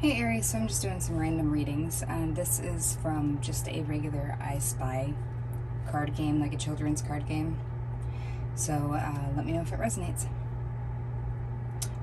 Hey Aries, so I'm just doing some random readings. This is from just a regular I Spy card game, like a children's card game. So let me know if it resonates.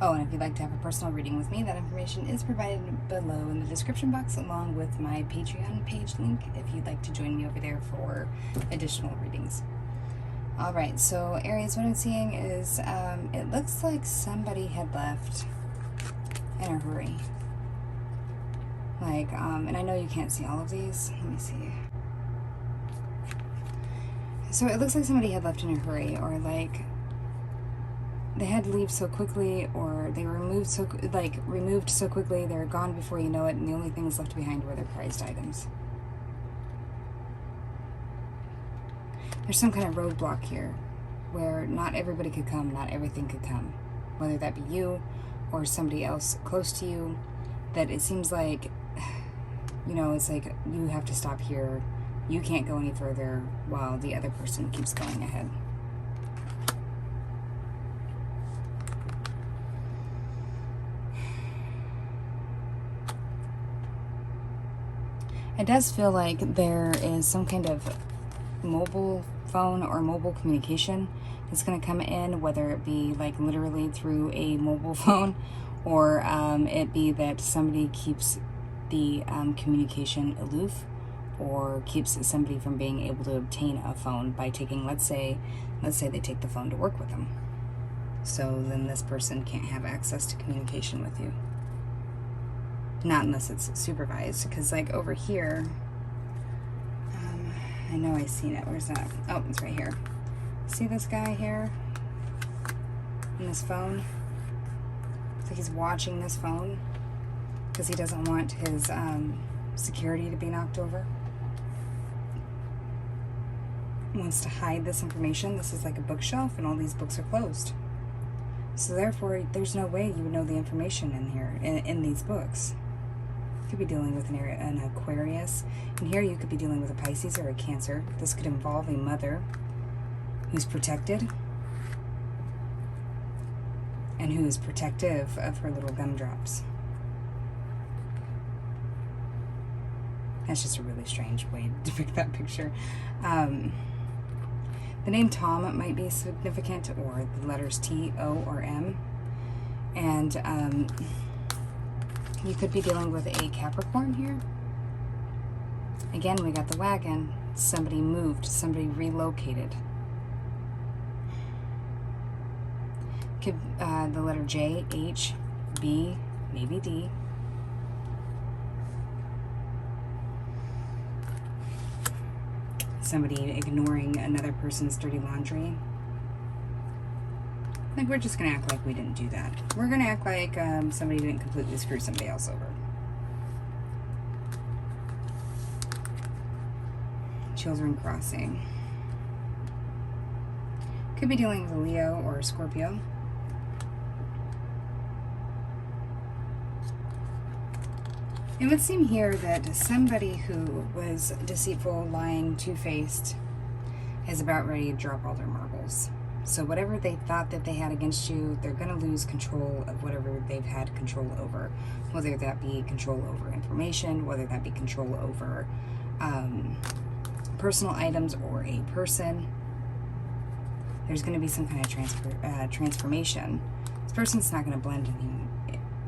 Oh, and if you'd like to have a personal reading with me, that information is provided below in the description box, along with my Patreon page link if you'd like to join me over there for additional readings. Alright, so Aries, what I'm seeing is it looks like somebody had left in a hurry. And I know you can't see all of these. Let me see. So it looks like somebody had left in a hurry, or like they had to leave so quickly, or they were removed so quickly they're gone before you know it, and the only things left behind were their prized items. There's some kind of roadblock here where not everybody could come, not everything could come, whether that be you or somebody else close to you, that it seems like, you know, it's like you have to stop here, you can't go any further while the other person keeps going ahead. It does feel like there is some kind of mobile phone or mobile communication that's going to come in, whether it be like literally through a mobile phone, or it be that somebody keeps the communication aloof, or keeps somebody from being able to obtain a phone by taking, let's say they take the phone to work with them. So then this person can't have access to communication with you. Not unless it's supervised, because like over here, I know I seen it. Where's that? Oh, it's right here. See this guy here? On this phone? It's like he's watching this phone because he doesn't want his security to be knocked over. He wants to hide this information. This is like a bookshelf, and all these books are closed. So therefore, there's no way you would know the information in here, in these books. You could be dealing with an Aquarius. And here you could be dealing with a Pisces or a Cancer. This could involve a mother who's protected and who is protective of her little gumdrops. That's just a really strange way to depict that picture. The name Tom might be significant, or the letters T, O, or M. And you could be dealing with a Capricorn here. Again, we got the wagon. Somebody moved, somebody relocated. Could the letter J, H, B, maybe D. Somebody ignoring another person's dirty laundry. Like, we're just going to act like we didn't do that. We're going to act like somebody didn't completely screw somebody else over. Children crossing. Could be dealing with a Leo or a Scorpio. It would seem here that somebody who was deceitful, lying, two-faced is about ready to drop all their marbles. So whatever they thought that they had against you, they're going to lose control of whatever they've had control over. Whether that be control over information, whether that be control over personal items or a person. There's going to be some kind of transformation. This person's not going to blend in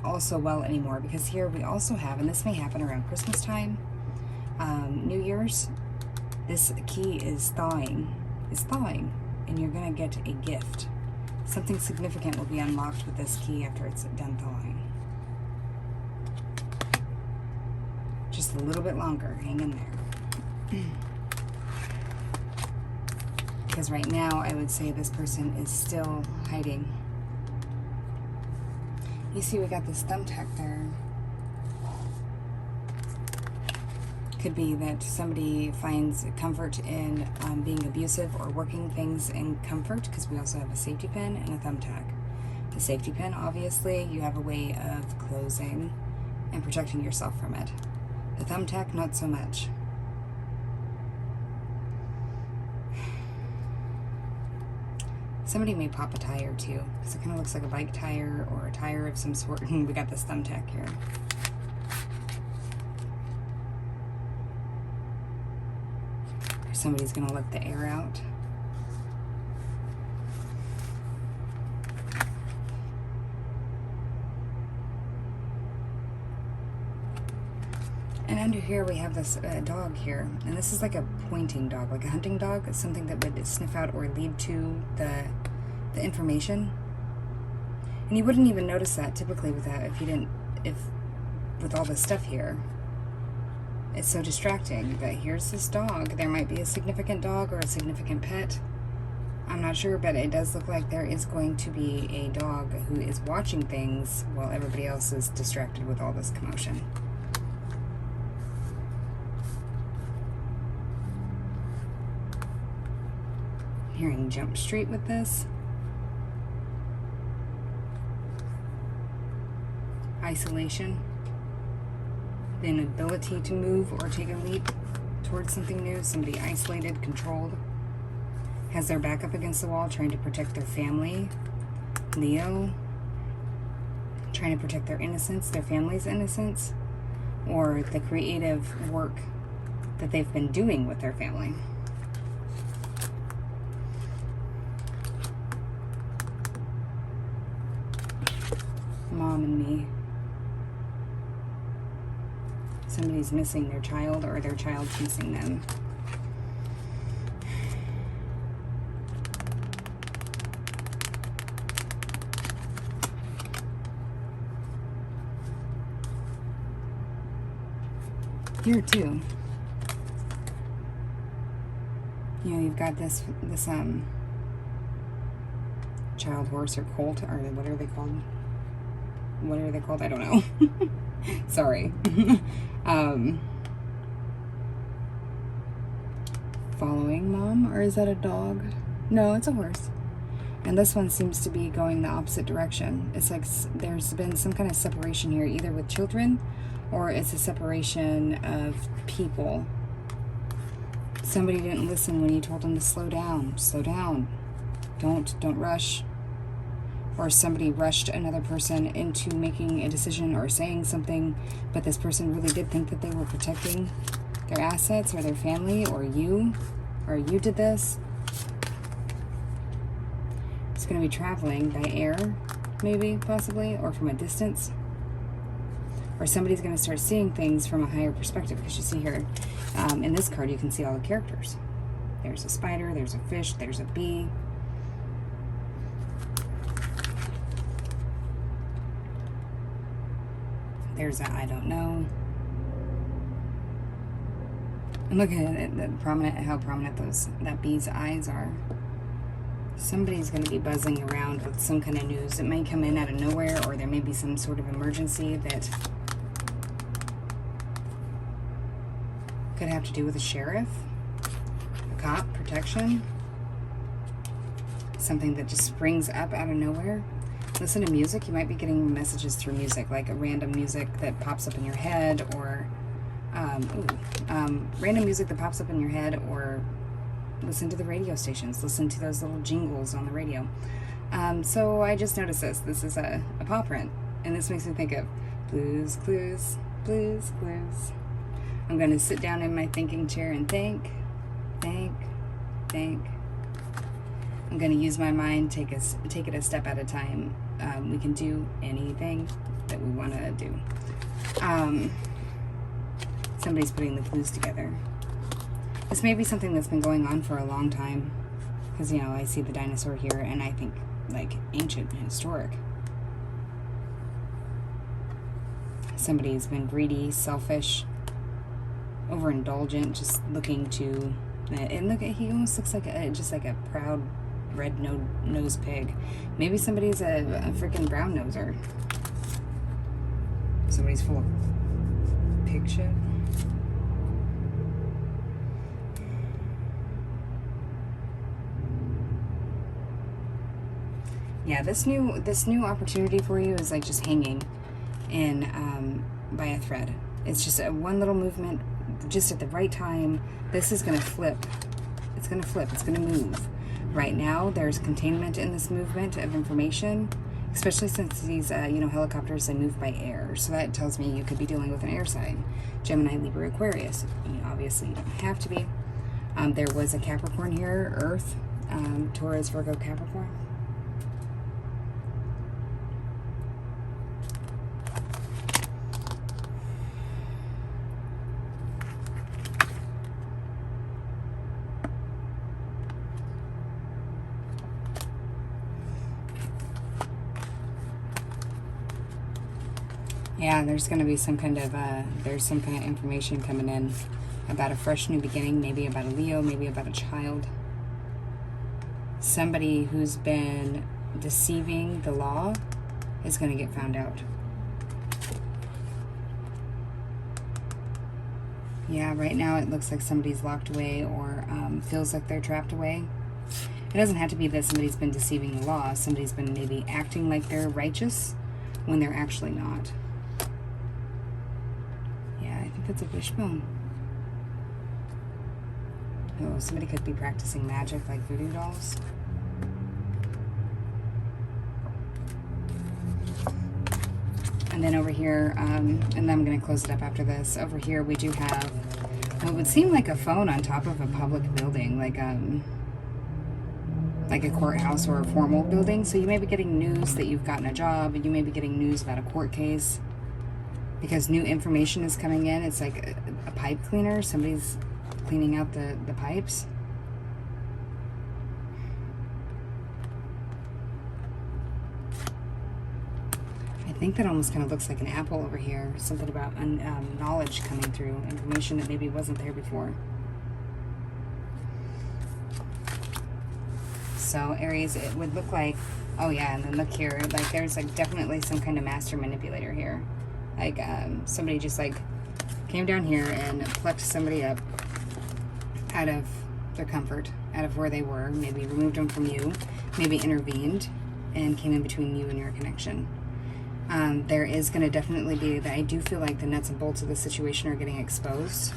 also well anymore, because here we also have, and this may happen around Christmas time, New Year's, this key is thawing, and you're going to get a gift. Something significant will be unlocked with this key after it's done thawing. Just a little bit longer, hang in there. Because right now, I would say this person is still hiding. You see, we got this thumbtack there. Could be that somebody finds comfort in being abusive or working things in comfort, because we also have a safety pin and a thumbtack. The safety pin, obviously, you have a way of closing and protecting yourself from it. The thumbtack, not so much. Somebody may pop a tire too, because it kind of looks like a bike tire or a tire of some sort. We got this thumbtack here. somebody's going to let the air out. And under here we have this dog here, and this is like a pointing dog, like a hunting dog. It's something that would sniff out or lead to the information. And you wouldn't even notice that typically with that with all this stuff here. It's so distracting that here's this dog. There might be a significant dog or a significant pet. I'm not sure, but it does look like there is going to be a dog who is watching things while everybody else is distracted with all this commotion. Hearing Jump Street with this. Isolation. The inability to move or take a leap towards something new. Somebody isolated, controlled. Has their back up against the wall, trying to protect their family. Leo. Trying to protect their innocence, their family's innocence. Or the creative work that they've been doing with their family. Mom and me. Somebody's missing their child, or their child's missing them. Here too. You know, you've got this child horse or colt, or what are they called? What are they called? I don't know. Sorry. Following mom, or is that a dog? No, it's a horse. And this one seems to be going the opposite direction. It's like there's been some kind of separation here, either with children or it's a separation of people. Somebody didn't listen when you told them to slow down. Slow down. Don't rush. Or somebody rushed another person into making a decision or saying something, but this person really did think that they were protecting their assets or their family, or you did this. It's going to be traveling by air, maybe, possibly, or from a distance. Or somebody's going to start seeing things from a higher perspective, because you see here, in this card, you can see all the characters. There's a spider, there's a fish, there's a bee. There's a I don't know. And look at it, how prominent that bee's eyes are. Somebody's going to be buzzing around with some kind of news. It may come in out of nowhere, or there may be some sort of emergency that could have to do with a sheriff, a cop, protection. Something that just springs up out of nowhere. Listen to music. You might be getting messages through music, like a random music that pops up in your head, or random music that pops up in your head, or listen to the radio stations. Listen to those little jingles on the radio. So I just noticed this. This is a paw print, and this makes me think of Blues Clues, Blues Clues. I'm going to sit down in my thinking chair and think. I'm going to use my mind, take it a step at a time. We can do anything that we want to do. Somebody's putting the clues together. This may be something that's been going on for a long time, because, you know, I see the dinosaur here, and I think, like, ancient and historic. Somebody's been greedy, selfish, overindulgent, just looking to... And look, he almost looks like just like a proud red-nosed pig. Maybe somebody's a freaking brown noser. Somebody's full of pig shit. Yeah, this new opportunity for you is like just hanging in by a thread. It's just one little movement, just at the right time. This is going to flip. It's going to flip. It's going to move. Right now, there's containment in this movement of information, especially since these, helicopters, they move by air. So that tells me you could be dealing with an air sign. Gemini, Libra, Aquarius. Obviously, you don't have to be. There was a Capricorn here, Earth, Taurus, Virgo, Capricorn. Yeah, there's going to be some kind of information coming in about a fresh new beginning, maybe about a Leo, maybe about a child. Somebody who's been deceiving the law is going to get found out. Yeah, right now it looks like somebody's locked away or feels like they're trapped away. It doesn't have to be that somebody's been deceiving the law. Somebody's been maybe acting like they're righteous when they're actually not. I think that's a wishbone. Oh, somebody could be practicing magic like voodoo dolls. And then over here, and then I'm going to close it up after this. Over here we do have what would seem like a phone on top of a public building, like a courthouse or a formal building. So you may be getting news that you've gotten a job, and you may be getting news about a court case. Because new information is coming in. It's like a pipe cleaner. Somebody's cleaning out the pipes. I think that almost kind of looks like an apple over here. Something about knowledge coming through. Information that maybe wasn't there before. So Aries, it would look like, oh yeah, and then look here. Like there's like definitely some kind of master manipulator here. Like, somebody just, like, came down here and plucked somebody up out of their comfort, out of where they were, maybe removed them from you, maybe intervened, and came in between you and your connection. There is going to definitely be that I do feel like the nuts and bolts of the situation are getting exposed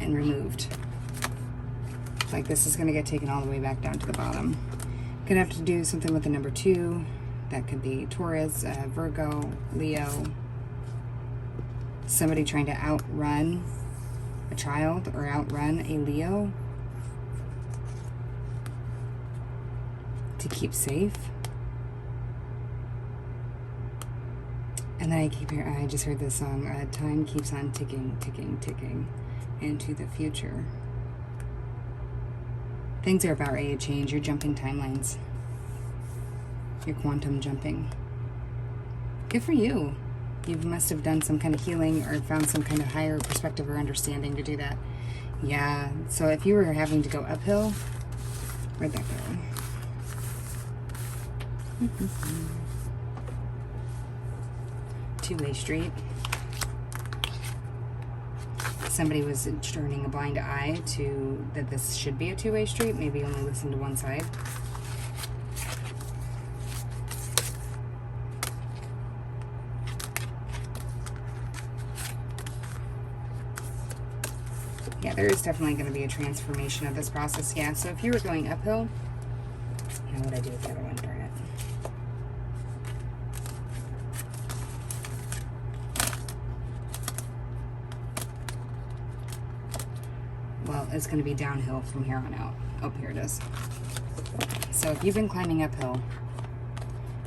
and removed. Like, this is going to get taken all the way back down to the bottom. Going to have to do something with the number 2. That could be Taurus, Virgo, Leo. Somebody trying to outrun a child or outrun a Leo to keep safe. And then I just heard this song, time keeps on ticking, ticking, ticking into the future. Things are about ready to change. You're jumping timelines. You're quantum jumping. Good for you. You must have done some kind of healing or found some kind of higher perspective or understanding to do that. Yeah, so if you were having to go uphill, where'd that go? Two-way street. Somebody was turning a blind eye to that this should be a two-way street, maybe only listen to one side. Yeah, there is definitely going to be a transformation of this process. Yeah, so if you were going uphill, you know what I do with the other one, darn it. Well, it's going to be downhill from here on out. Oh, here it is. So if you've been climbing uphill,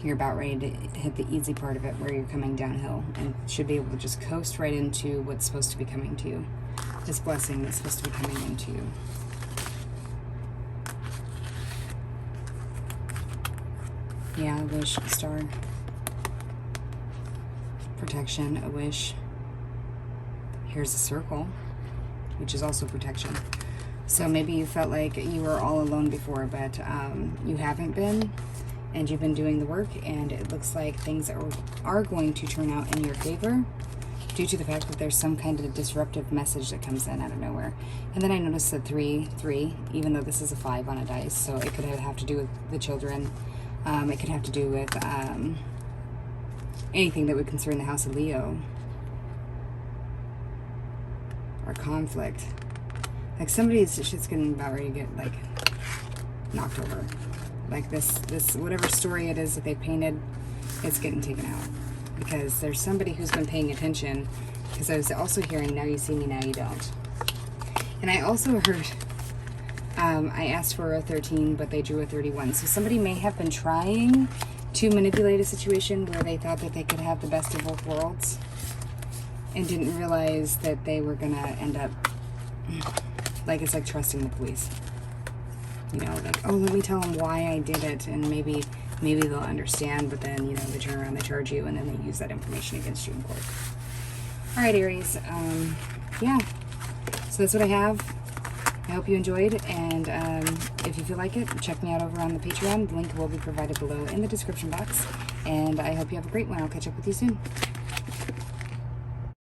you're about ready to hit the easy part of it where you're coming downhill and should be able to just coast right into what's supposed to be coming to you. This blessing that's supposed to be coming into you. Yeah, a wish, a star. Protection, a wish. Here's a circle, which is also protection. So maybe you felt like you were all alone before, but you haven't been, and you've been doing the work, and it looks like things are going to turn out in your favor due to the fact that there's some kind of disruptive message that comes in out of nowhere. And then I noticed that 3, even though this is a 5 on a dice, so it could have to do with the children. It could have to do with anything that would concern the house of Leo. Or conflict. Like somebody's shit's getting about ready to get like knocked over. Like this whatever story it is that they painted, it's getting taken out. because there's somebody who's been paying attention, because I was also hearing, now you see me, now you don't. And I also heard, I asked for a 13, but they drew a 31. So somebody may have been trying to manipulate a situation where they thought that they could have the best of both worlds and didn't realize that they were going to end up, like, it's like trusting the police. You know, like, oh, let me tell them why I did it, and maybe they'll understand, but then, you know, they turn around, they charge you, and then they use that information against you in court. All right, Aries. Yeah. So that's what I have. I hope you enjoyed, and if you feel like it, check me out over on the Patreon. The link will be provided below in the description box, and I hope you have a great one. I'll catch up with you soon.